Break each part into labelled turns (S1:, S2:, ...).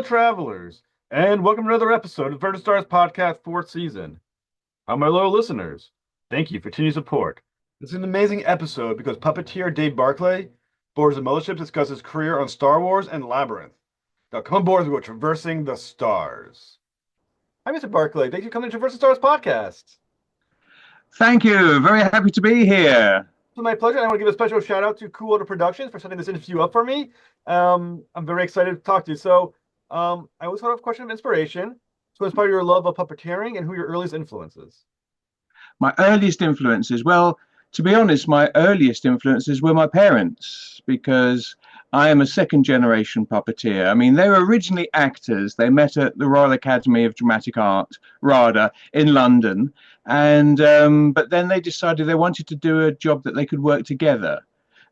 S1: travelers, and welcome to another episode of Vertical Stars Podcast 4th season. How my loyal listeners, thank you for continued support. This is an amazing episode because puppeteer Dave Barclay boards the mothership to discuss his career on Star Wars and Labyrinth. Now come aboard as we go traversing the stars. Hi, Mr. Barclay. Thank you for coming to Traverse the Stars Podcast.
S2: Thank you. Very happy to be here.
S1: It's my pleasure. I want to give a special shout out to Cool Water Productions for setting this interview up for me. I'm very excited to talk to you. I always thought of a question of inspiration. So, inspire your love of puppeteering and who your earliest influences.
S2: My earliest influences, well, to be honest, my earliest influences were my parents because I am a second generation puppeteer. I mean, they were originally actors. They met at the Royal Academy of Dramatic Art, RADA, in London. And but then they decided they wanted to do a job that they could work together.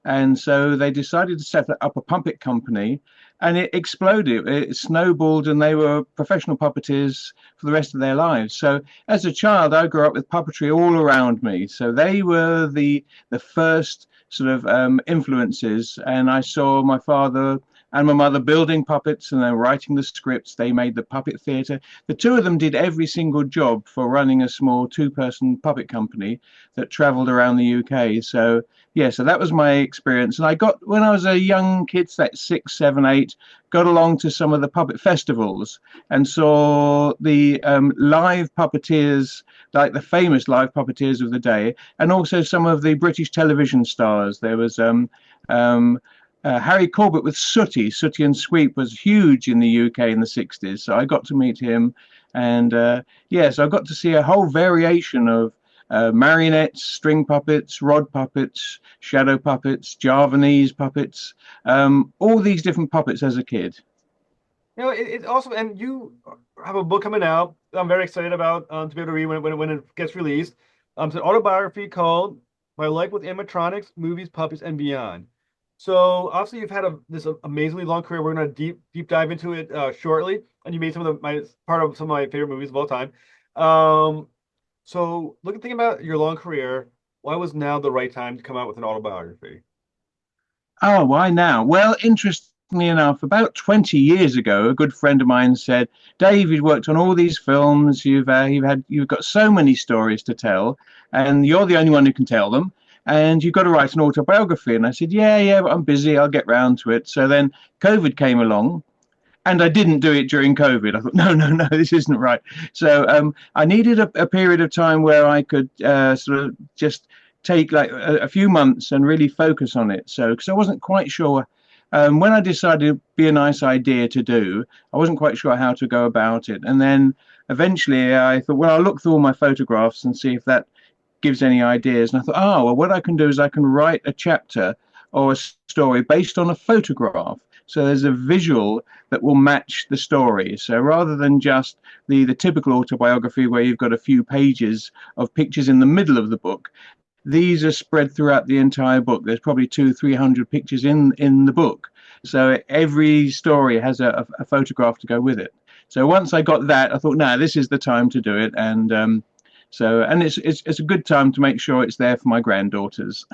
S2: And so they decided to set up a puppet company, and it exploded. It snowballed, and they were professional puppeteers for the rest of their lives. So as a child, I grew up with puppetry all around me. So they were the first sort of influences, and I saw my father and my mother building puppets and then writing the scripts. They made the puppet theatre. The two of them did every single job for running a small two-person puppet company that travelled around the UK. So yeah, so that was my experience. And I got, when I was a young kid, like 6, 7, 8, got along to some of the puppet festivals and saw the live puppeteers, like the famous live puppeteers of the day, and also some of the British television stars. There was Harry Corbett with Sooty. Sooty and Sweep was huge in the UK in the 60s. So I got to meet him. And so I got to see a whole variation of marionettes, string puppets, rod puppets, shadow puppets, Javanese puppets, all these different puppets as a kid.
S1: You know, it's awesome. And you have a book coming out. I'm very excited about to be able to read when it gets released. It's an autobiography called My Life with Animatronics, Movies, Puppies, and Beyond. So obviously you've had this amazingly long career. We're going to deep dive into it shortly, and you made some of part of some of my favorite movies of all time. Thinking about your long career, why was now the right time to come out with an autobiography?
S2: Oh, why now? Well, interestingly enough, about 20 years ago, a good friend of mine said, "Dave, you've worked on all these films. You've got so many stories to tell, and you're the only one who can tell them. And you've got to write an autobiography." And I said, yeah, but I'm busy. I'll get round to it. So then COVID came along, and I didn't do it during COVID. I thought, no, this isn't right. So I needed a period of time where I could sort of just take like a few months and really focus on it. So, because I wasn't quite sure. When I decided it'd be a nice idea to do, I wasn't quite sure how to go about it. And then eventually I thought, well, I'll look through all my photographs and see if that gives any ideas. And I thought, well, what I can do is I can write a chapter or a story based on a photograph. So there's a visual that will match the story. So rather than just the typical autobiography where you've got a few pages of pictures in the middle of the book, these are spread throughout the entire book. There's probably 200-300 pictures in the book. So every story has a photograph to go with it. So once I got that, I thought, no, this is the time to do it. And it's a good time to make sure it's there for my granddaughters.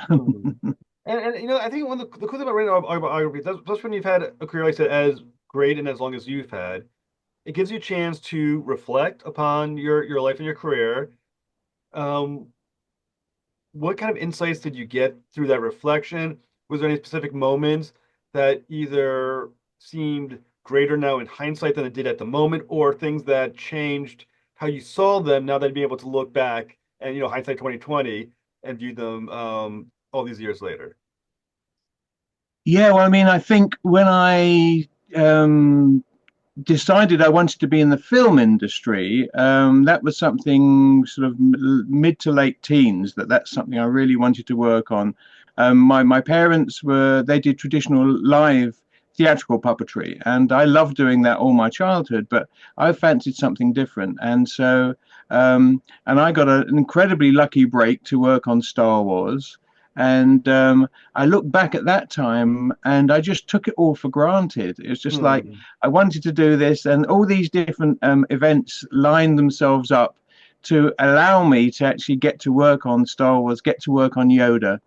S1: And you know, I think one of the cool thing about writing autobiographies, plus when you've had a career like I said as great and as long as you've had, it gives you a chance to reflect upon your life and your career. What kind of insights did you get through that reflection? Was there any specific moments that either seemed greater now in hindsight than it did at the moment, or things that changed how you saw them now that you'd be able to look back and, you know, hindsight 2020 and view them all these years later?
S2: Yeah, well, I mean, I think when I decided I wanted to be in the film industry, that was something sort of mid to late teens, that's something I really wanted to work on. My parents they did traditional live theatrical puppetry, and I loved doing that all my childhood, but I fancied something different. And so and I got an incredibly lucky break to work on Star Wars. And I look back at that time and I just took it all for granted. It was just like I wanted to do this, and all these different events lined themselves up to allow me to actually get to work on Star Wars, get to work on Yoda,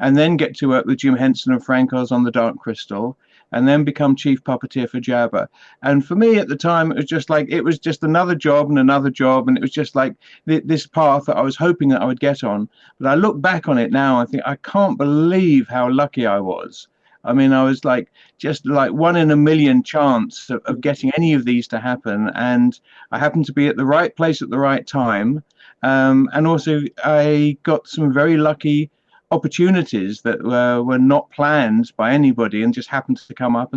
S2: and then get to work with Jim Henson and Frank Oz on the Dark Crystal, and then become chief puppeteer for Jabba. And for me at the time, it was just another job and another job, and it was just like this path that I was hoping that I would get on. But I look back on it now, I think I can't believe how lucky I was. I mean, I was like just like one in a million chance of getting any of these to happen, and I happened to be at the right place at the right time. And also, I got some very lucky opportunities that were not planned by anybody and just happened to come up,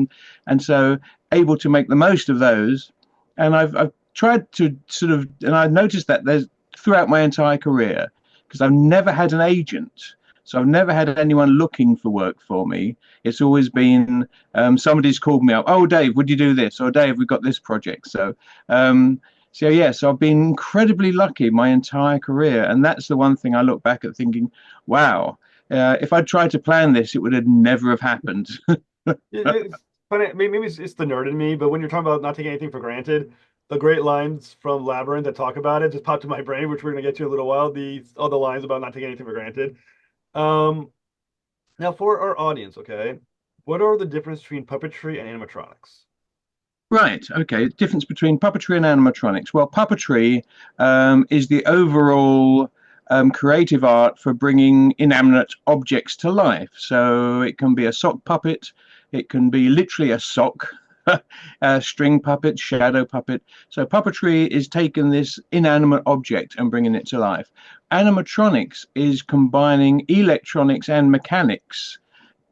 S2: and so able to make the most of those. And I've tried to sort of, and I've noticed that there's throughout my entire career, because I've never had an agent. So I've never had anyone looking for work for me. It's always been somebody's called me up. Oh, Dave, would you do this? Or Dave, we've got this project. So yes, I've been incredibly lucky my entire career, and that's the one thing I look back at thinking, wow, if I'd tried to plan this, it would have never have happened.
S1: It's funny. Maybe it's the nerd in me, but when you're talking about not taking anything for granted, the great lines from Labyrinth that talk about it just popped in my brain, which we're gonna get to in a little while. The all the lines about not taking anything for granted. Um, Now for our audience, okay, what are the difference between puppetry and animatronics?
S2: Right. Okay. Difference between puppetry and animatronics. Well, puppetry is the overall creative art for bringing inanimate objects to life. So it can be a sock puppet, it can be literally a sock, a string puppet, shadow puppet. So puppetry is taking this inanimate object and bringing it to life. Animatronics is combining electronics and mechanics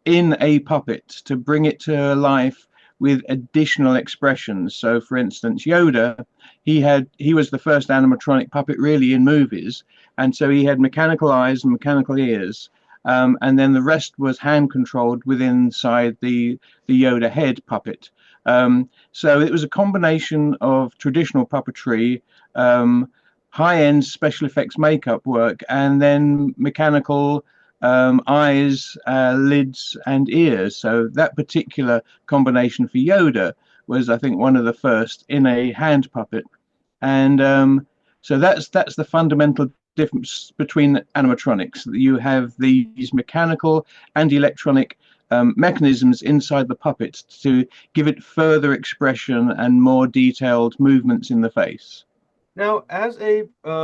S2: in a puppet to bring it to life with additional expressions. So, for instance, Yoda, he was the first animatronic puppet really in movies, and so he had mechanical eyes and mechanical ears, and then the rest was hand controlled within inside the Yoda head puppet. So it was a combination of traditional puppetry, high-end special effects makeup work, and then mechanical eyes, lids, and ears. So that particular combination for Yoda was, I think, one of the first in a hand puppet, and so that's the fundamental difference between animatronics. You have these mechanical and electronic mechanisms inside the puppet to give it further expression and more detailed movements in the face.
S1: Now, as a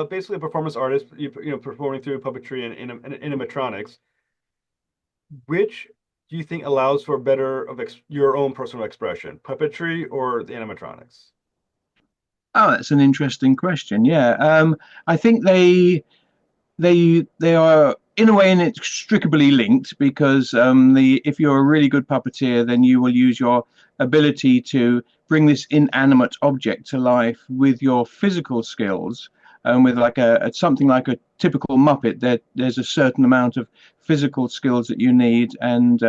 S1: basically a performance artist, you know, performing through puppetry and animatronics, which do you think allows for better of ex your own personal expression, puppetry or the animatronics?
S2: Oh, that's an interesting question. Yeah, I think they are in a way inextricably linked because the if you're a really good puppeteer, then you will use your ability to bring this inanimate object to life with your physical skills. And with like something like a typical Muppet, there's a certain amount of physical skills that you need and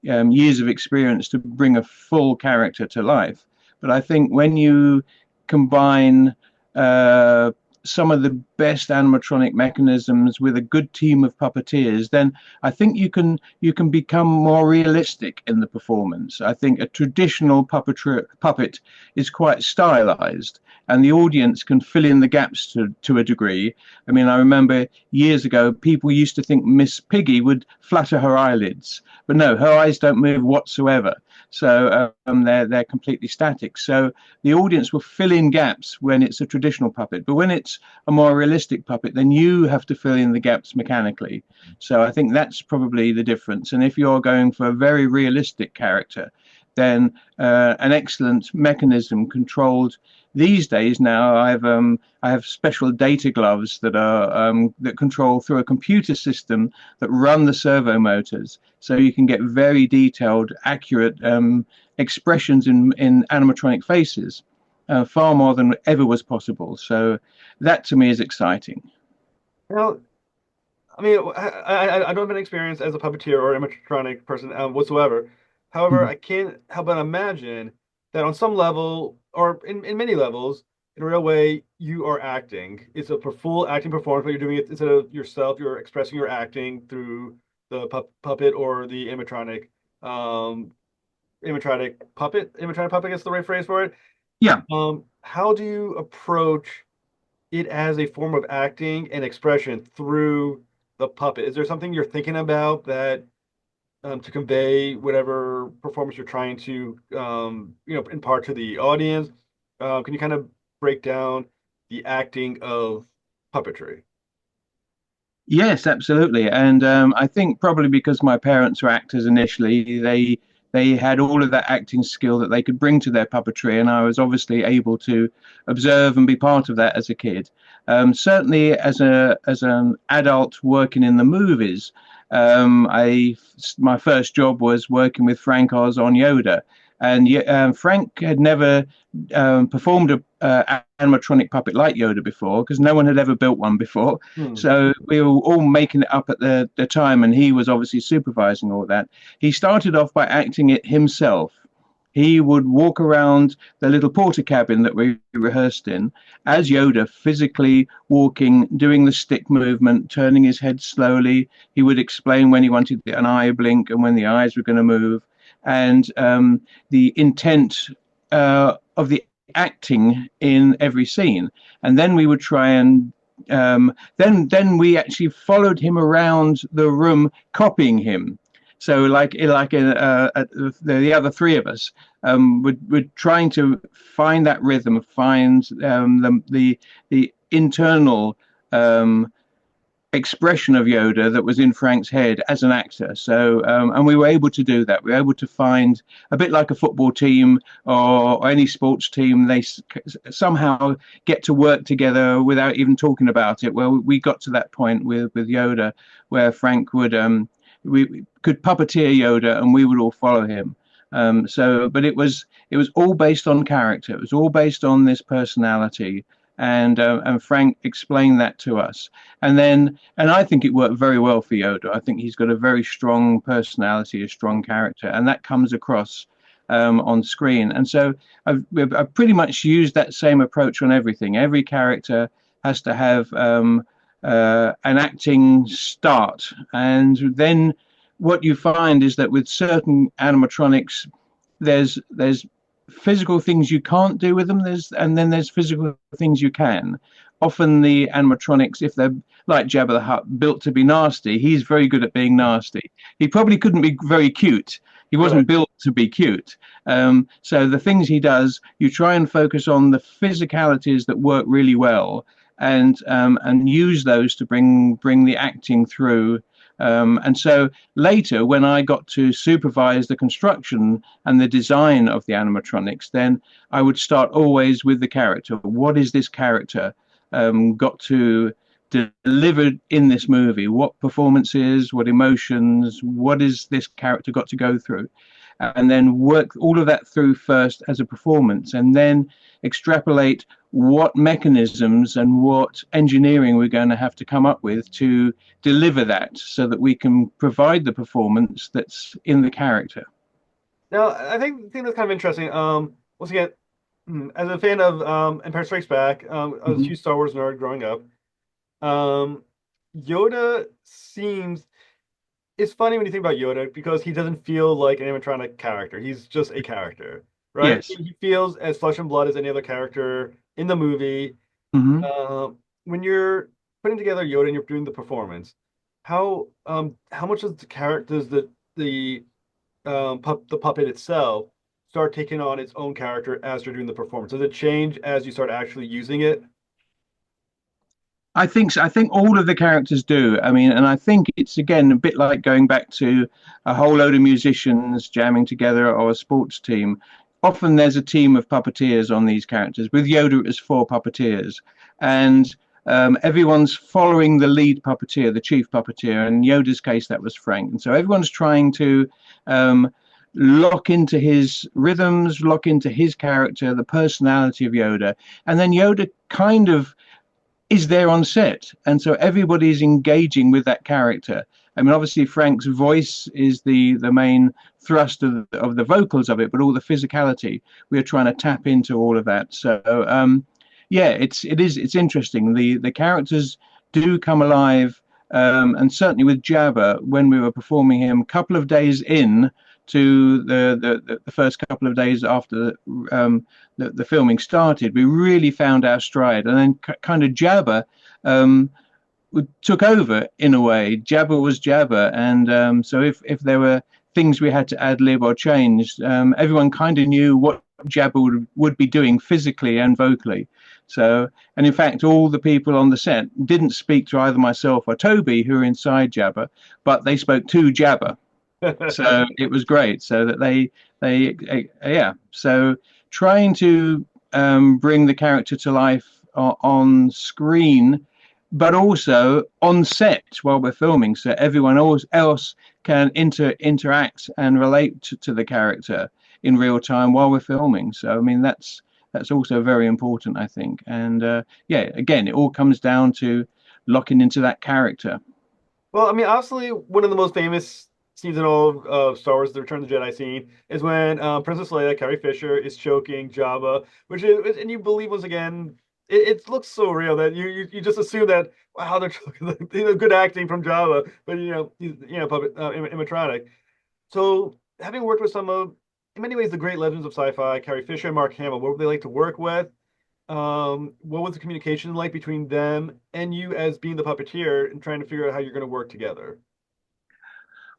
S2: years of experience to bring a full character to life. But I think when you combine uh, some of the best animatronic mechanisms with a good team of puppeteers, then I think you can become more realistic in the performance. I think a traditional puppet is quite stylized, and the audience can fill in the gaps to a degree. I mean, I remember years ago people used to think Miss Piggy would flutter her eyelids, but no, her eyes don't move whatsoever. So they're completely static. So the audience will fill in gaps when it's a traditional puppet, but when it's a more realistic puppet, then you have to fill in the gaps mechanically. So I think that's probably the difference. And if you're going for a very realistic character, then an excellent mechanism controlled these days now. I have special data gloves that control through a computer system that run the servo motors, so you can get very detailed, accurate expressions in animatronic faces, far more than ever was possible. So that to me is exciting.
S1: Now, I mean, I don't have any experience as a puppeteer or animatronic person whatsoever. However,
S2: Mhm.
S1: I can't help but imagine that on some level, or in many levels, in a real way, you are acting. It's a full acting performance, but you're doing it instead of yourself. You're expressing your acting through the puppet or the um, animatronic puppet. I guess the right phrase for it.
S2: Yeah.
S1: How do you approach it as a form of acting and expression through the puppet? Is there something you're thinking about that to convey whatever performance you're trying to impart to the audience. Can you kind of break down the acting of puppetry?
S2: Yes, absolutely. And I think probably because my parents were actors initially, they had all of that acting skill that they could bring to their puppetry, and I was obviously able to observe and be part of that as a kid. Certainly, as an adult working in the movies, my first job was working with Frank Oz on Yoda, and Frank had never performed a animatronic puppet like Yoda before because no one had ever built one before.
S1: Hmm.
S2: So we were all making it up at the time, and he was obviously supervising all that. He started off by acting it himself. He would walk around the little porter cabin that we rehearsed in as Yoda, physically walking, doing the stick movement, turning his head slowly. He would explain when he wanted an eye blink and when the eyes were going to move. And the intent of the acting in every scene. And then we would try and then we actually followed him around the room, copying him. So the other three of us we're trying to find that rhythm, find the internal expression of Yoda that was in Frank's head as an actor. So, and we were able to do that. We were able to find a bit like a football team or any sports team. They somehow get to work together without even talking about it. Well, we got to that point with Yoda where Frank would we could puppeteer Yoda and we would all follow him. But it was all based on character. It was all based on this personality, and Frank explained that to us. And I think it worked very well for Yoda. I think he's got a very strong personality, a strong character, and that comes across on screen. And so I've pretty much used that same approach on everything. Every character has to have an acting start, and then what you find is that with certain animatronics, there's physical things you can't do with them. There's physical things you can. Often the animatronics, if they're like Jabba the Hutt, built to be nasty, he's very good at being nasty. He probably couldn't be very cute. He
S1: Right.
S2: wasn't built to be cute. So the things he does, you try and focus on the physicalities that work really well, and use those to bring the acting through. And so later, when I got to supervise the construction and the design of the animatronics, then I would start always with the character. What is this character got to deliver in this movie? What performances, what emotions, what is this character got to go through? And then work all of that through first as a performance, and then extrapolate what mechanisms and what engineering we're going to have to come up with to deliver that so that we can provide the performance that's in the character.
S1: Now, I think that's kind of interesting. Once again, as a fan of Empire Strikes Back, I was a
S2: Mhm.
S1: huge Star Wars nerd growing up. Um, Yoda seems it's funny when you think about Yoda because he doesn't feel like an animatronic character. He's just a character, right?
S2: Yes.
S1: He feels as flesh and blood as any other character in the movie.
S2: Hmm.
S1: When you're putting together Yoda and you're doing the performance, how much does the character does the puppet itself start taking on its own character as you're doing the performance? Does it change as you start actually using it?
S2: I think so. I think all of the characters do. I mean, and I think it's again a bit like going back to a whole load of musicians jamming together or a sports team. Often there's a team of puppeteers on these characters. With Yoda, it was four puppeteers, and everyone's following the lead puppeteer, the chief puppeteer. In Yoda's case, that was Frank, and so everyone's trying to lock into his rhythms, lock into his character, the personality of Yoda, and then Yoda kind of is there on set, and so everybody's engaging with that character. I mean, obviously Frank's voice is the main thrust of the vocals of it, but all the physicality we're trying to tap into all of that. So yeah, it's interesting. The characters do come alive, and certainly with Jabba, when we were performing him, a couple of days in to the first couple of days after the filming started, we really found our stride. And then kind of Jabba took over in a way. Jabba was Jabba, and so if there were things we had to ad lib or change, everyone kind of knew what Jabba would be doing physically and vocally. So, and in fact, all the people on the set didn't speak to either myself or Toby, who were inside Jabba, but they spoke to Jabba. So it was great. So that yeah. So trying to bring the character to life on screen, but also on set while we're filming, so everyone else can interact and relate to the character in real time while we're filming. So I mean that's also very important, I think. And yeah, again, it all comes down to locking into that character.
S1: Well, I mean, obviously, one of the most famous scenes in all of Star Wars: The Return of the Jedi scene is when Princess Leia, Carrie Fisher, is choking Jabba, and you believe once again, it looks so real that you just assume that wow, they're choking, good acting from Jabba, but he's puppet animatronic. So, having worked with some of, in many ways, the great legends of sci-fi, Carrie Fisher and Mark Hamill, what would they like to work with? What was the communication like between them and you as being the puppeteer and trying to figure out how you're going to work together?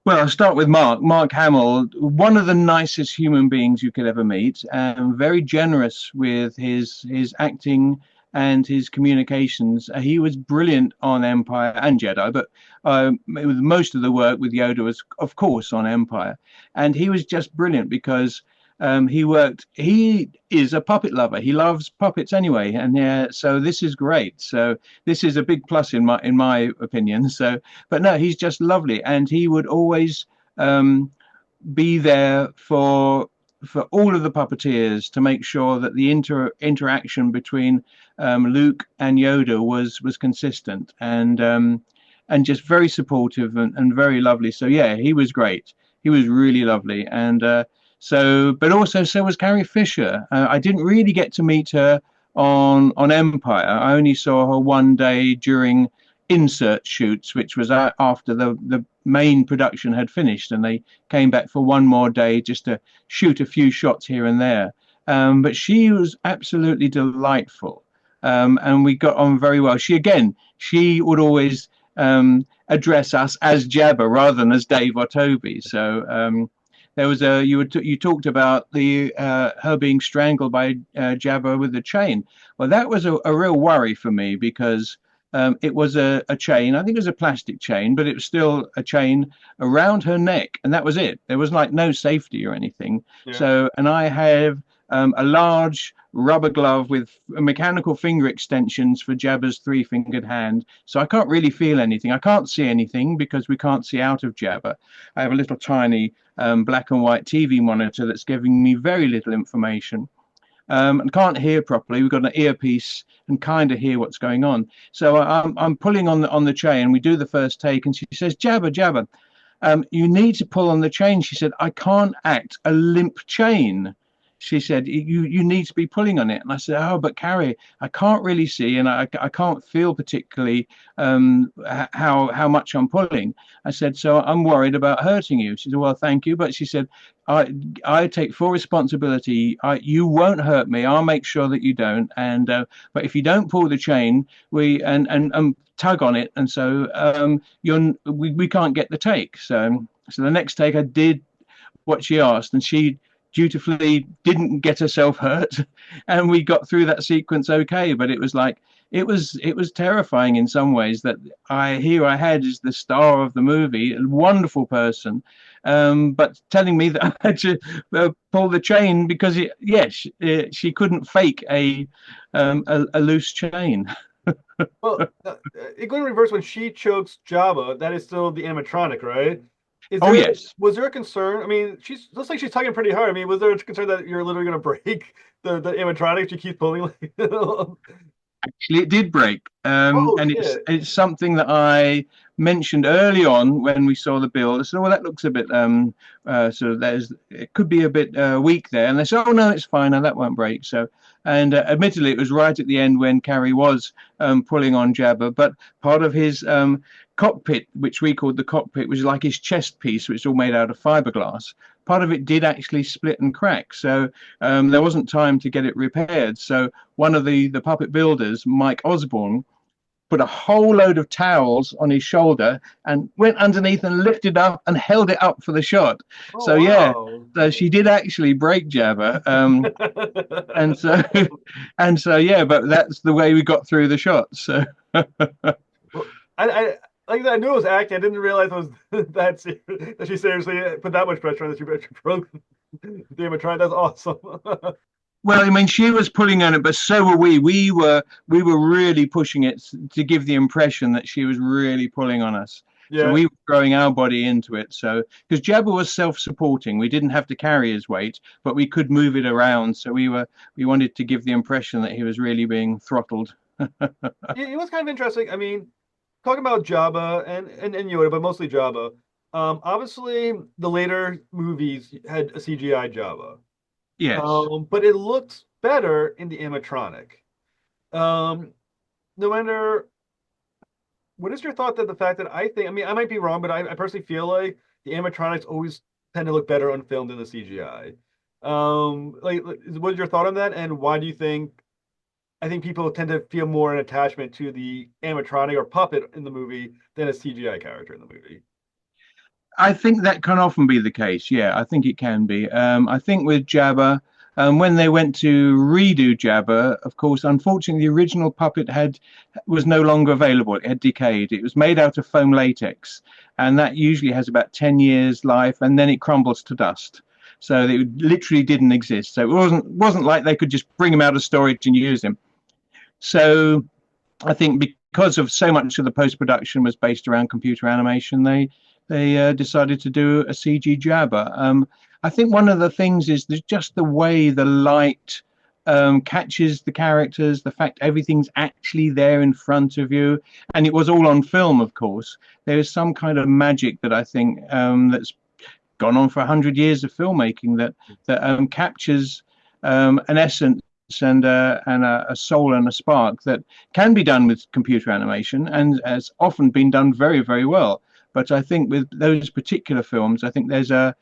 S2: Well, I'll start with Mark. Mark Hamill, one of the nicest human beings you could ever meet, and very generous with his acting and his communications. He was brilliant on Empire and Jedi, but with most of the work with Yoda was, of course, on Empire, and he was just brilliant because he worked. He is a puppet lover. He loves puppets anyway, and yeah, so this is great. So this is a big plus in my opinion. So, but no, he's just lovely, and he would always um, be there for all of the puppeteers to make sure that the interaction between Luke and Yoda was consistent and just very supportive and very lovely. So yeah, he was great. He was really lovely, and but also so was Carrie Fisher. I didn't really get to meet her on Empire. I only saw her one day during insert shoots, which was after the main production had finished, and they came back for one more day just to shoot a few shots here and there. But she was absolutely delightful, and we got on very well. She would always address us as Jabba rather than as Dave or Toby. So there was you talked about the her being strangled by Jabba with the chain. Well, that was a real worry for me because it was a chain. I think it was a plastic chain, but it was still a chain around her neck, and that was it. There was like no safety or anything.
S1: Yeah.
S2: So, and I have a large rubber glove with mechanical finger extensions for Jabba's three-fingered hand. So I can't really feel anything. I can't see anything because we can't see out of Jabba. I have a little tiny black and white TV monitor that's giving me very little information. And can't hear properly. We've got an earpiece and kind of hear what's going on. So I'm pulling on the chain. We do the first take, and she says, "Jabba, Jabba, you need to pull on the chain." She said, "I can't act a limp chain." She said, you need to be pulling on it. And I said, "Oh, but Carrie, I can't really see, and I can't feel particularly how much I'm pulling." I said, "So I'm worried about hurting you." She said, "Well, thank you." But she said, I take full responsibility. You won't hurt me. I'll make sure that you don't. And but if you don't pull the chain, and tug on it, and so we can't get the take. So the next take, I did what she asked, and she dutifully didn't get herself hurt, and we got through that sequence okay. But it was like it was terrifying in some ways that I had as the star of the movie, a wonderful person, but telling me that I had to pull the chain because she couldn't fake a loose chain.
S1: Well, it going in reverse when she chokes Jabba, that is still the animatronic, right?
S2: Oh yes.
S1: Was there a concern? I mean, she's looks like she's tugging pretty hard. I mean, was there a concern that you're literally going to break the animatronic? She keeps pulling like.
S2: Actually, it did break,
S1: Oh
S2: and
S1: shit!
S2: it's something that I mentioned early on when we saw the bill. I said, "Well, that looks a bit sort of it could be a bit weak there." And they said, "Oh no, it's fine, and that won't break." So, and admittedly, it was right at the end when Carrie was pulling on Jabba, but part of his cockpit, which we called the cockpit, was like his chest piece, which is all made out of fiberglass. Part of it did actually split and crack, so there wasn't time to get it repaired. So one of the puppet builders, Mike Osborne, put a whole load of towels on his shoulder and went underneath and lifted up and held it up for the shot.
S1: Oh
S2: So yeah,
S1: wow.
S2: so she did actually break Jabba. And so yeah, but that's the way we got through the shot. So
S1: Well, I like that. I knew it was acting. I didn't realize it was that she seriously put that much pressure on that she broke the animatronic. That's awesome.
S2: well, I mean, she was pulling on it, but so were we. We were really pushing it to give the impression that she was really pulling on us. So
S1: Yeah.
S2: we were throwing our body into it. So because Jabba was self-supporting, we didn't have to carry his weight, but we could move it around. So we wanted to give the impression that he was really being throttled.
S1: It was kind of interesting. I mean, talking about Jabba and Yoda, but mostly Jabba. Obviously, the later movies had a CGI Jabba,
S2: Yes.
S1: but it looked better in the animatronic. Um, no matter what is your thought that the fact that I think, I mean, I might be wrong, but I personally feel like the animatronics always tend to look better on film than the CGI. What's your thought on that, and why do you think? I think people tend to feel more an attachment to the animatronic or puppet in the movie than a CGI character in the movie.
S2: I think that can often be the case. Yeah, I think it can be. I think with Jabba, when they went to redo Jabba, of course, unfortunately, the original puppet was no longer available. It had decayed. It was made out of foam latex, and that usually has about 10 years life, and then it crumbles to dust. So it literally didn't exist. So it wasn't like they could just bring him out of storage and use him. So I think because of so much of the post production was based around computer animation, they decided to do a CG Jabba. I think one of the things is there's just the way the light catches the characters, the fact everything's actually there in front of you, and it was all on film, of course. There is some kind of magic that I think that's gone on for 100 years of filmmaking that captures an essence and a soul and a spark that can be done with computer animation and has often been done very, very well. But I think with those particular films, I think there's a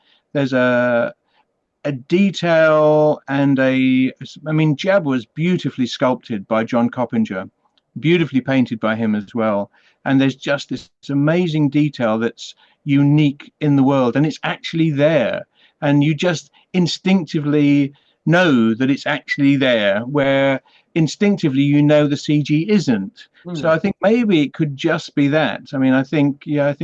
S2: detail and I mean, Jab was beautifully sculpted by John Coppinger, beautifully painted by him as well. And there's just this amazing detail that's unique in the world, and it's actually there. And you just instinctively know that it's actually there, where instinctively you know the CG isn't. So
S1: Hmm.
S2: I think maybe it could just be that. I mean, I think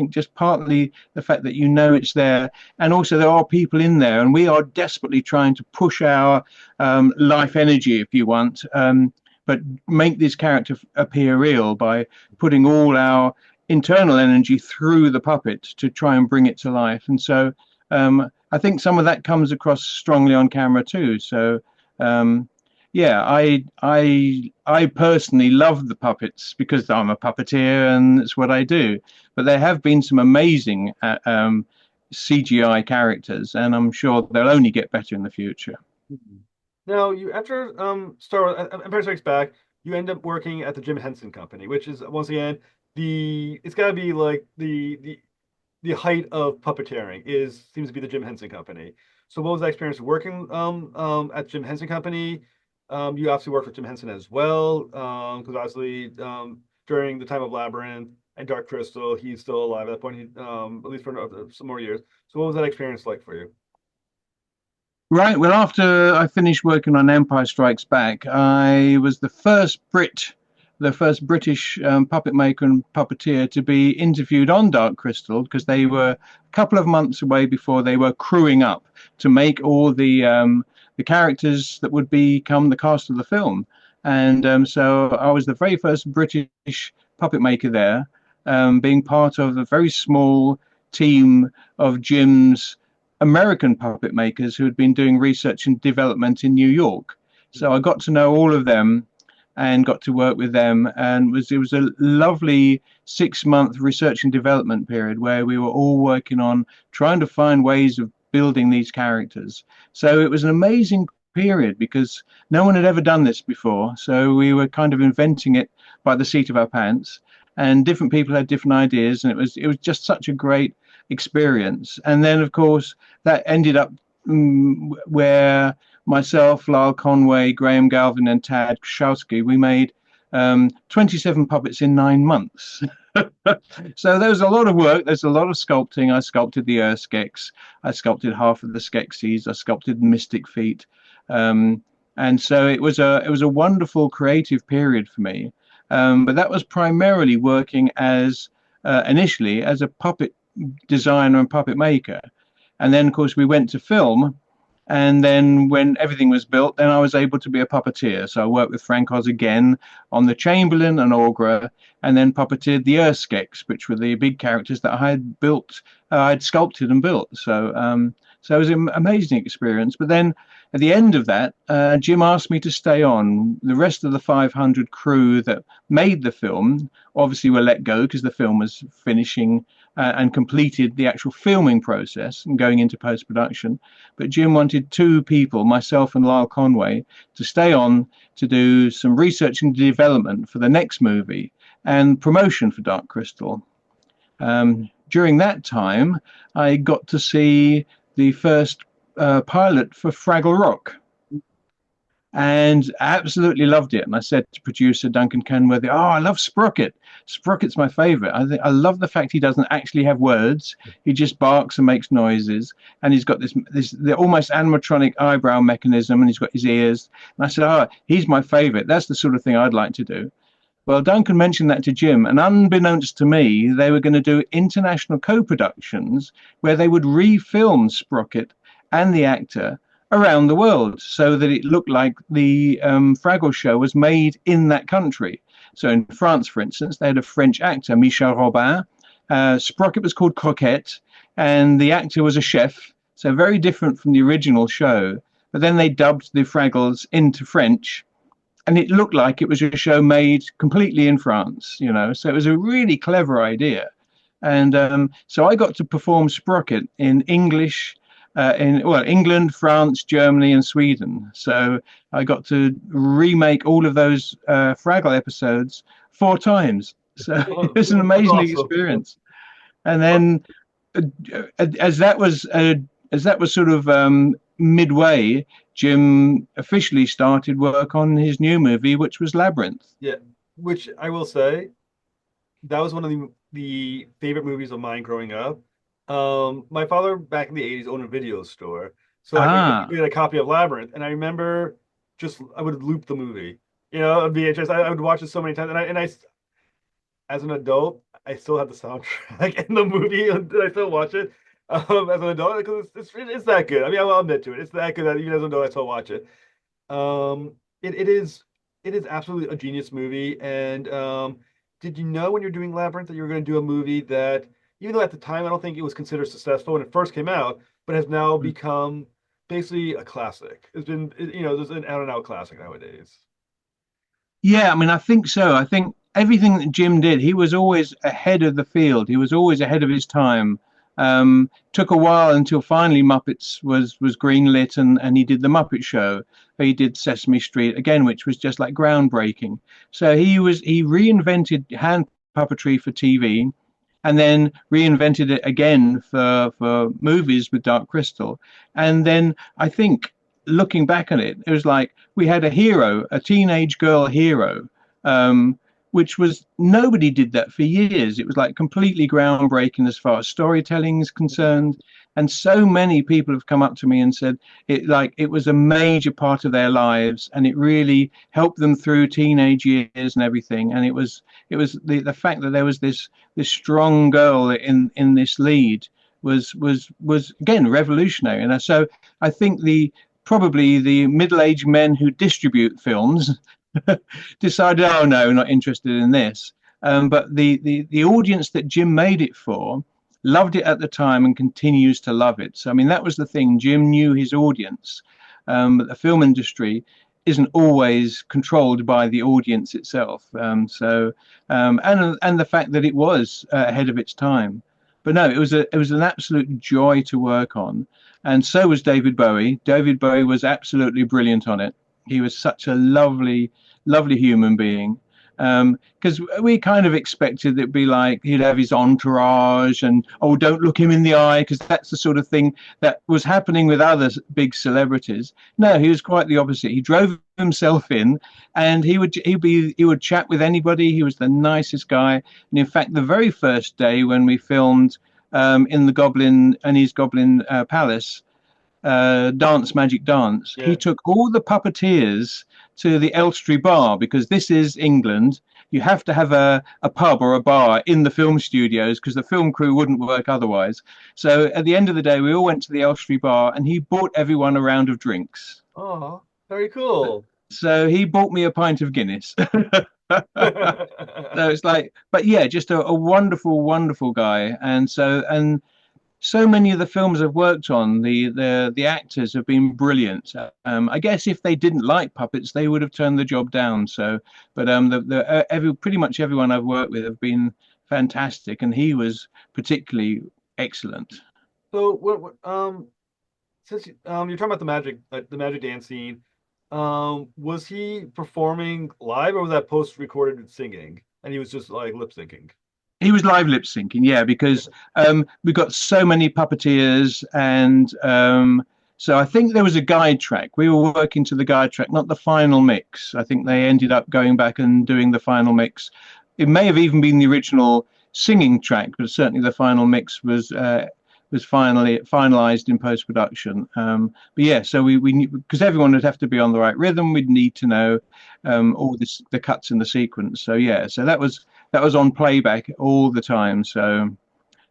S2: just partly the fact that you know it's there, and also there are people in there, and we are desperately trying to push our life energy, if you want, but make this character appear real by putting all our internal energy through the puppet to try and bring it to life. And so I think some of that comes across strongly on camera too. So um, yeah, I personally love the puppets because I'm a puppeteer and it's what I do. But there have been some amazing CGI characters, and I'm sure they'll only get better in the future.
S1: Now, you after Star Wars, Empire Strikes Back, you end up working at the Jim Henson Company, which is once again it's got to be like the height of puppeteering is seems to be the Jim Henson Company. So, what was that experience working at Jim Henson Company? You obviously worked with Jim Henson as well, because obviously during the time of Labyrinth and Dark Crystal, he's still alive at that point. At least for some more years. So, what was that experience like for you?
S2: Right. Well, after I finished working on Empire Strikes Back, I was the first British puppet maker and puppeteer to be interviewed on Dark Crystal because they were a couple of months away before they were crewing up to make all the characters that would become the cast of the film. And so I was the very first British puppet maker there, being part of a very small team of Jim's American puppet makers who had been doing research and development in New York. So I got to know all of them and got to work with them, and it was a lovely 6 month research and development period where we were all working on trying to find ways of building these characters. So it was an amazing period because no one had ever done this before. So we were kind of inventing it by the seat of our pants, and different people had different ideas, and it was just such a great experience. And then, of course, that ended up where myself, Lyle Conway, Graham Galvin, and Tad Kshowski, we made 27 puppets in 9 months. So there was a lot of work. There's a lot of sculpting. I sculpted the Urskex. I sculpted half of the Skeksis. I sculpted Mystic Feet. Um, and so it was a wonderful creative period for me. But that was primarily working as initially as a puppet designer and puppet maker. And then, of course, we went to film. And then when everything was built, then I was able to be a puppeteer. So I worked with Frank Oz again on the Chamberlain and Aughra, and then puppeteered the Urskex, which were the big characters that I had built, I'd sculpted and built. So it was an amazing experience. But then at the end of that, Jim asked me to stay on. The rest of the 500 crew that made the film obviously were let go because the film was finishing and completed the actual filming process and going into post-production. But Jim wanted two people, myself and Lyle Conway, to stay on to do some research and development for the next movie and promotion for Dark Crystal. During that time, I got to see the first pilot for Fraggle Rock and absolutely loved it. And I said to producer Duncan Kenworthy, "Oh, I love Sprocket. Sprocket's my favorite. I love the fact he doesn't actually have words. He just barks and makes noises. And he's got this the almost animatronic eyebrow mechanism, and he's got his ears." And I said, "Oh, he's my favorite. That's the sort of thing I'd like to do." Well, Duncan mentioned that to Jim, and unbeknownst to me, they were going to do international co-productions where they would refilm Sprocket and the actor around the world so that it looked like the Fraggle show was made in that country. So in France, for instance, they had a French actor, Michel Robin. Sprocket was called Croquette, and the actor was a chef, so very different from the original show. But then they dubbed the Fraggles into French, and it looked like it was a show made completely in France, you know. So it was a really clever idea. And so I got to perform Sprocket in English, in England, France, Germany, and Sweden. So I got to remake all of those Fraggle episodes 4 times. So it was an amazing experience. And then, as that was sort of midway, Jim officially started work on his new movie, which was Labyrinth.
S1: Yeah, which I will say, that was one of the favorite movies of mine growing up. My father back in the 80s owned a video store. So I had a copy of Labyrinth, and I remember I would loop the movie, on VHS. I would watch it so many times, and I, as an adult, I still have the soundtrack in the movie, and I still watch it as an adult because it's that good. I mean, I'll admit to it. It's that good that even as an adult, I still watch it. It is absolutely a genius movie. And did you know when you're doing Labyrinth that you were going to do a movie that, even though at the time I don't think it was considered successful when it first came out, but has now become basically a classic. It's been, there's an out and out classic nowadays.
S2: Yeah, I mean, I think so. I think everything that Jim did, he was always ahead of the field. He was always ahead of his time. Took a while until finally Muppets was greenlit, and he did the Muppet Show. He did Sesame Street again, which was just like groundbreaking. So he reinvented hand puppetry for TV, and then reinvented it again for movies with Dark Crystal. And then I think, looking back on it, it was like we had a hero, a teenage girl hero, which was, nobody did that for years. It was like completely groundbreaking as far as storytelling is concerned. And so many people have come up to me and said it was a major part of their lives, and it really helped them through teenage years and everything. And it was the fact that there was this strong girl in this lead was again revolutionary. And so I think probably the middle-aged men who distribute films decided, oh no, not interested in this. But the audience that Jim made it for loved it at the time and continues to love it. So I mean, that was the thing. Jim knew his audience, but the film industry isn't always controlled by the audience itself. And the fact that it was ahead of its time. But no, it was an absolute joy to work on, and so was David Bowie. David Bowie was absolutely brilliant on it. He was such a lovely, lovely human being. Because we kind of expected it'd be like he'd have his entourage and, oh, don't look him in the eye, because that's the sort of thing that was happening with other big celebrities. No, he was quite the opposite. He drove himself in, and he would chat with anybody. He was the nicest guy. And in fact, the very first day when we filmed in the Goblin and his Goblin Palace, Magic Dance,
S1: Yeah.
S2: he took all the puppeteers to the Elstree Bar, because this is England. You have to have a pub or a bar in the film studios because the film crew wouldn't work otherwise. So at the end of the day, we all went to the Elstree Bar, and he bought everyone a round of drinks.
S1: Oh, very cool.
S2: So he bought me a pint of Guinness. So it's like, but yeah, just a wonderful, wonderful guy. And so many of the films I've worked on, the actors have been brilliant. I guess if they didn't like puppets, they would have turned the job down. So, but pretty much everyone I've worked with have been fantastic, and he was particularly excellent.
S1: So since you're talking about the magic, like the magic dance scene, was he performing live or was that post-recorded singing? And he was just like lip syncing.
S2: He was live lip syncing, yeah, because we got so many puppeteers, and so I think there was a guide track. We were working to the guide track, not the final mix. I think they ended up going back and doing the final mix. It may have even been the original singing track, but certainly the final mix was finally finalized in post production. But yeah, so we because everyone would have to be on the right rhythm. We'd need to know all the cuts in the sequence. So yeah, so that was on playback all the time. So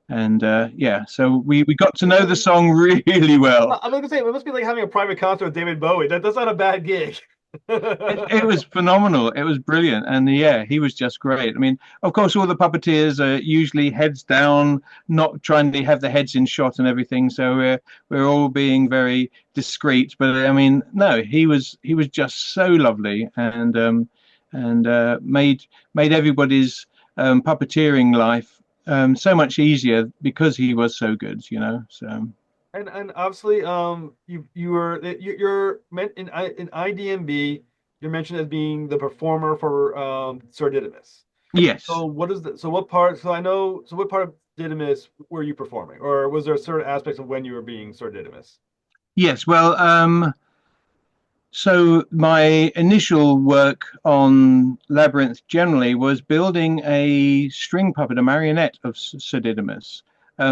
S2: and yeah, so we got to know the song really well.
S1: I'm gonna say it must be like having a private concert with David Bowie. That's not a bad gig.
S2: It was phenomenal. It was brilliant, and yeah, he was just great. I mean, of course, all the puppeteers are usually heads down, not trying to have the heads in shot and everything. So we're all being very discreet. But I mean, no, he was just so lovely, and made everybody's puppeteering life so much easier because he was so good. So.
S1: And obviously, you're meant in IDMB. You're mentioned as being the performer for Sir Didymus.
S2: Yes.
S1: So what is the so what part? So I know. So what part of Didymus were you performing, or was there certain aspects of when you were being Sir Didymus?
S2: Yes. Well, so my initial work on Labyrinth generally was building a string puppet, a marionette of Sir Didymus,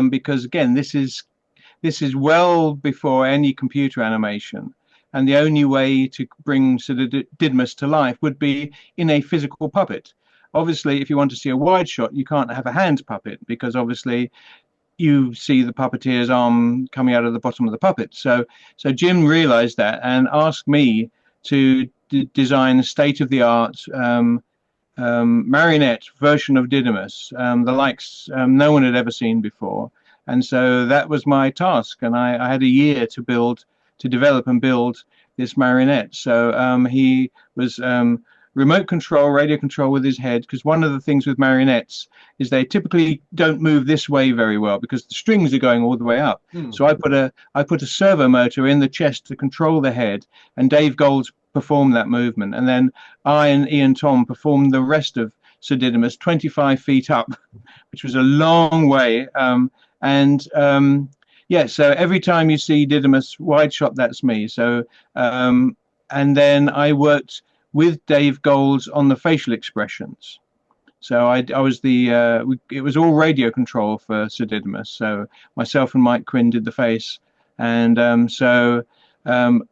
S2: because again, this is well before any computer animation, and the only way to bring Sir Didymus to life would be in a physical puppet. Obviously, if you want to see a wide shot, you can't have a hand puppet, because obviously you see the puppeteer's arm coming out of the bottom of the puppet. So Jim realized that and asked me to design a state-of-the-art marionette version of Didymus, the likes no one had ever seen before. And so that was my task, and I had a year to develop and build this marionette. So he was remote control, radio control with his head, because one of the things with marionettes is they typically don't move this way very well because the strings are going all the way up. So I put a servo motor in the chest to control the head, and Dave Golds performed that movement, and then I and Ian Tom performed the rest of Sir Didymus 25 feet up, which was a long way. Yeah, so every time you see Didymus wide shot, that's me. So and then I worked with Dave Golds on the facial expressions. So I was it was all radio control for Sir Didymus. So myself and Mike Quinn did the face, and so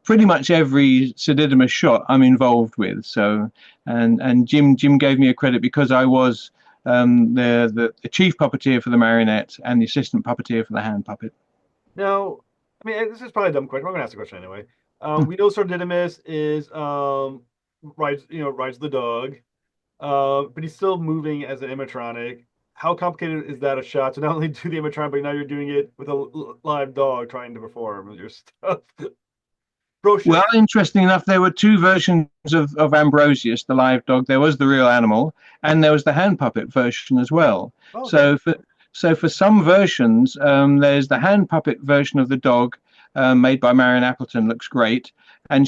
S2: pretty much every Sir Didymus shot I'm involved with. So and Jim gave me a credit because I was the chief puppeteer for the marionette and the assistant puppeteer for the hand puppet.
S1: Now, I mean, this is probably a dumb question. I'm gonna ask the question anyway. We know Sir Didymus is rides the dog, but he's still moving as an animatronic. How complicated is that a shot to not only do the animatronic, but now you're doing it with a live dog trying to perform your stuff?
S2: Well, interesting enough, there were two versions of Ambrosius, the live dog. There was the real animal, and there was the hand puppet version as well.
S1: Okay.
S2: So for some versions, there's the hand puppet version of the dog, made by Marion Appleton, looks great. And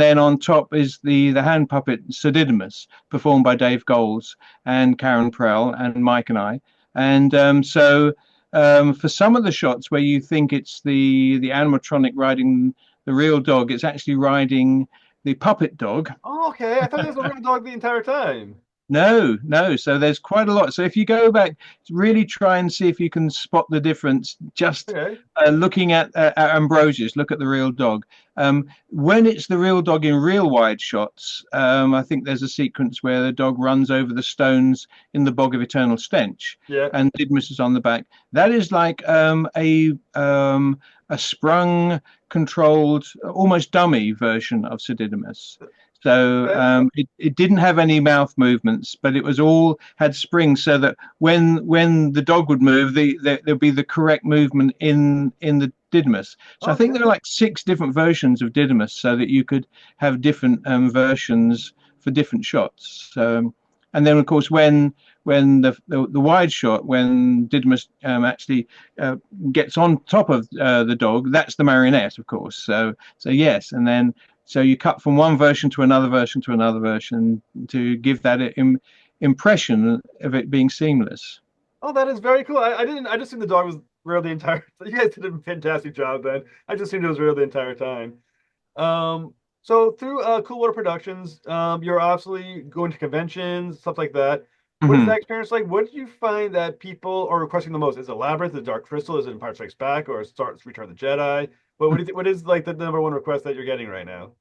S2: then on top is the hand puppet Sir Didymus, performed by Dave Goles and Karen Prell and Mike and I. And for some of the shots where you think it's the animatronic riding the real dog, it's actually riding the puppet dog.
S1: Oh, okay. I thought it was a real dog the entire time.
S2: No, no. So there's quite a lot. So if you go back, really try and see if you can spot the difference. Just
S1: Okay.
S2: looking at Ambrosius, look at the real dog. When it's the real dog in real wide shots, I think there's a sequence where the dog runs over the stones in the Bog of Eternal Stench,
S1: Yeah.
S2: and Didymus is on the back. That is like a sprung, controlled, almost dummy version of Sir Didymus. So
S1: Okay.
S2: it didn't have any mouth movements, but it was all had springs, so that when the dog would move, there'd be the correct movement in the Didymus. So I think
S1: Okay.
S2: there are like 6 different versions of Didymus, so that you could have different versions for different shots. And then of course when the wide shot, when Didymus actually gets on top of the dog, that's the marionette, of course. So yes, and then. So you cut from one version to another version to another version to give that impression of it being seamless.
S1: Oh, that is very cool. I didn't. I just assumed the dog was real the entire. You guys did a fantastic job, then. I just assumed it was real the entire time. So through Cool Water Productions, you're obviously going to conventions, stuff like that. What is
S2: Mm-hmm.
S1: that experience like? What did you find that people are requesting the most? Is it Labyrinth, the Dark Crystal? Is it Empire Strikes Back, or Star Return of the Jedi? What is like the number one request that you're getting right now?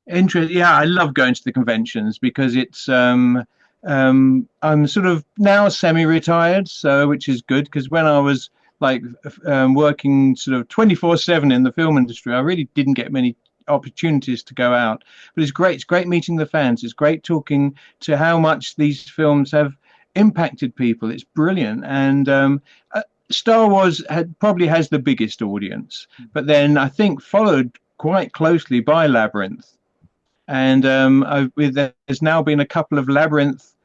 S2: Yeah, I love going to the conventions because I'm sort of now semi-retired, so which is good because when I was like working sort of 24/7 in the film industry, I really didn't get many opportunities to go out. But it's great. It's great meeting the fans. It's great talking to how much these films have impacted people. It's brilliant. And Star Wars probably has the biggest audience, but then I think followed quite closely by Labyrinth. And there's now been a couple of Labyrinth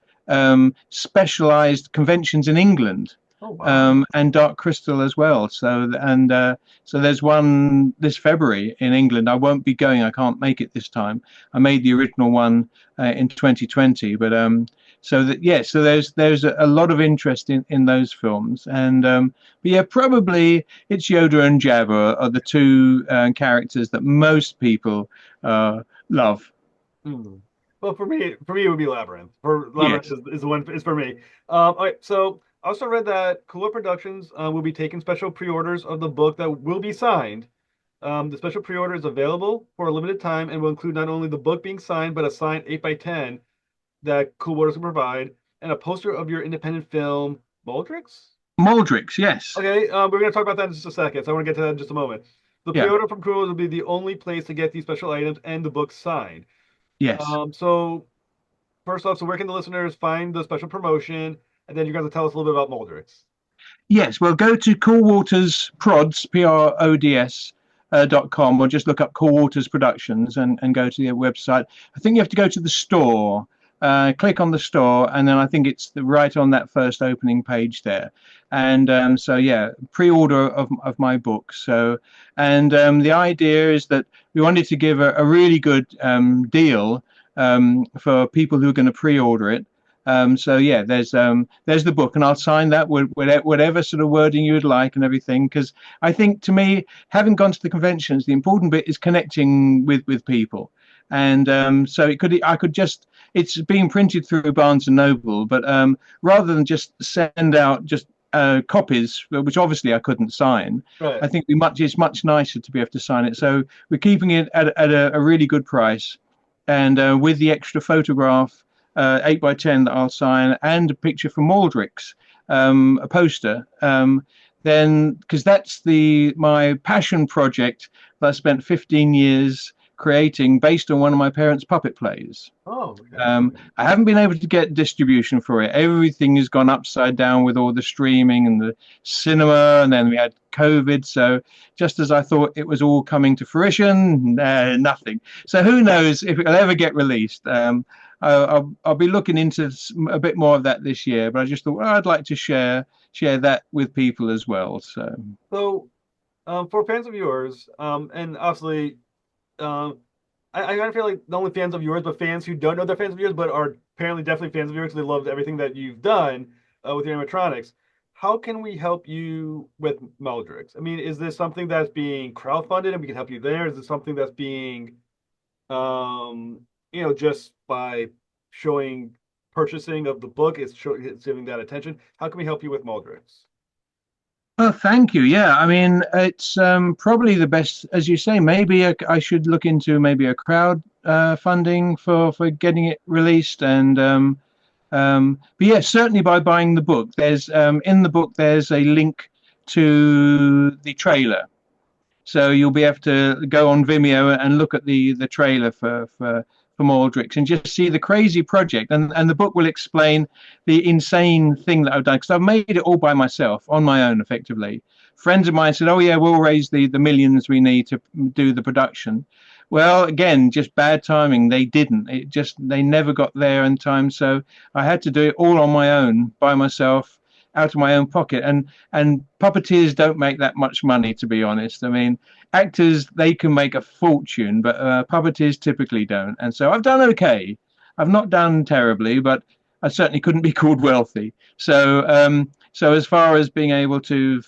S2: specialized conventions in England,
S1: Oh wow.
S2: and Dark Crystal as well. So there's one this February in England. I won't be going. I can't make it this time. I made the original one in 2020, but so that yeah. So there's a lot of interest in those films, and but yeah, probably it's Yoda and Jabba are the 2 characters that most people love.
S1: Hmm. Well, for me, it would be Labyrinth. For Labyrinth
S2: Yes.
S1: is the one is for me. All right. So I also read that Cooler Productions will be taking special pre-orders of the book that will be signed. The special pre-order is available for a limited time and will include not only the book being signed, but a signed 8x10 that Cool Waters will provide, and a poster of your independent film, Moldrix.
S2: Moldrix, yes.
S1: Okay, we're going to talk about that in just a second, so I want to get to that in just a moment. The
S2: Yeah,
S1: pre-order from Cool will be the only place to get these special items and the book signed.
S2: yes.
S1: So first off, so where can the listeners find the special promotion? And then you're going to tell us a little bit about Moldrix.
S2: Yes, well, go to Cool Waters Prods, Prods, .com, or just look up Cool Waters Productions and go to their website. I think you have to go to the store, click on the store, and then I think it's right on that first opening page there. And so, yeah, pre-order of my book. So, and the idea is that we wanted to give a really good deal for people who are going to pre-order it. So yeah, there's the book, and I'll sign that with whatever sort of wording you would like and everything. Because I think, to me, having gone to the conventions, the important bit is connecting with people. And so I could just, it's being printed through Barnes and Noble, but rather than just send out just copies, which obviously I couldn't sign,
S1: Right.
S2: I think it's much nicer to be able to sign it. So we're keeping it at a really good price, and with the extra photograph 8x10 that I'll sign, and a picture from Aldrich, a poster. Then, because that's my passion project that I spent 15 years creating based on one of my parents' puppet plays.
S1: Oh, okay.
S2: I haven't been able to get distribution for it. Everything has gone upside down with all the streaming and the cinema, and then we had COVID. So just as I thought it was all coming to fruition, nothing. So who knows if it'll ever get released. I'll be looking into a bit more of that this year, but I just thought, well, I'd like to share that with people as well. So
S1: So For fans of yours, and obviously, um, I kind of feel like not only fans of yours, but fans who don't know they're fans of yours, but are apparently definitely fans of yours because they loved everything that you've done with your animatronics. How can we help you with Meldrix? I mean, is this something that's being crowdfunded and we can help you there? Is this something that's being, um, just by showing purchasing of the book, it's giving that attention? How can we help you with Meldrix?
S2: Oh, thank you. Yeah, I mean, it's probably the best, as you say. Maybe I should look into maybe a crowd funding for getting it released, and but yeah, certainly by buying the book. There's in the book there's a link to the trailer, so you'll be able to go on Vimeo and look at the trailer for Maldrix and just see the crazy project. And the book will explain the insane thing that I've done because I've made it all by myself on my own, effectively. Friends of mine said, "Oh yeah, we'll raise the millions we need to do the production." Well, again, just bad timing. They didn't. They never got there in time. So I had to do it all on my own, by myself, out of my own pocket. And puppeteers don't make that much money, to be honest. I mean, actors, they can make a fortune, but puppeteers typically don't. And so I've done okay. I've not done terribly, but I certainly couldn't be called wealthy. So as far as being able to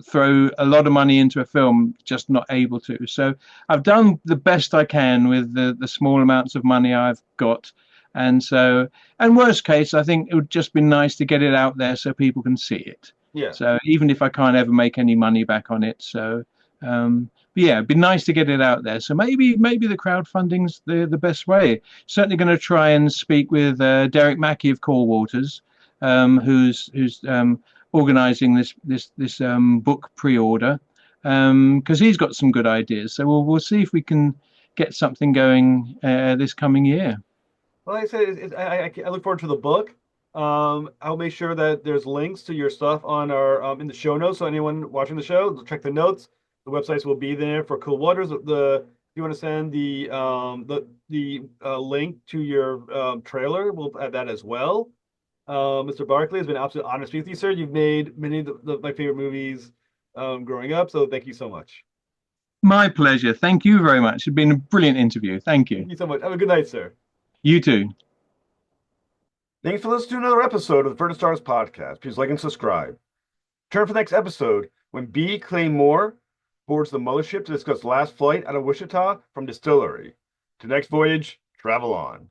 S2: throw a lot of money into a film, just not able to. So I've done the best I can with the small amounts of money I've got. And so, and worst case, I think it would just be nice to get it out there so people can see it.
S1: Yeah.
S2: So even if I can't ever make any money back on it, but yeah, it'd be nice to get it out there. So maybe the crowdfunding's the best way. Certainly going to try and speak with Derek Mackey of Core Waters, who's organising this book pre-order, because he's got some good ideas. So we'll see if we can get something going this coming year.
S1: Well, like I said, I look forward to the book. I'll make sure that there's links to your stuff on our in the show notes. So anyone watching the show, check the notes. The websites will be there for Cool Waters. If you want to send the link to your trailer, we'll add that as well. Mr. Barclay, has been absolutely honest with you, sir. You've made many of my favorite movies growing up, so thank you so much.
S2: My pleasure. Thank you very much. It's been a brilliant interview. Thank you.
S1: Thank you so much. Have a good night, sir.
S2: You too.
S1: Thanks for listening to another episode of the Vertical Stars podcast. Please like and subscribe. Turn for the next episode when B. Claymore boards the mothership to discuss last flight out of Wichita from Distillery. To next voyage, travel on.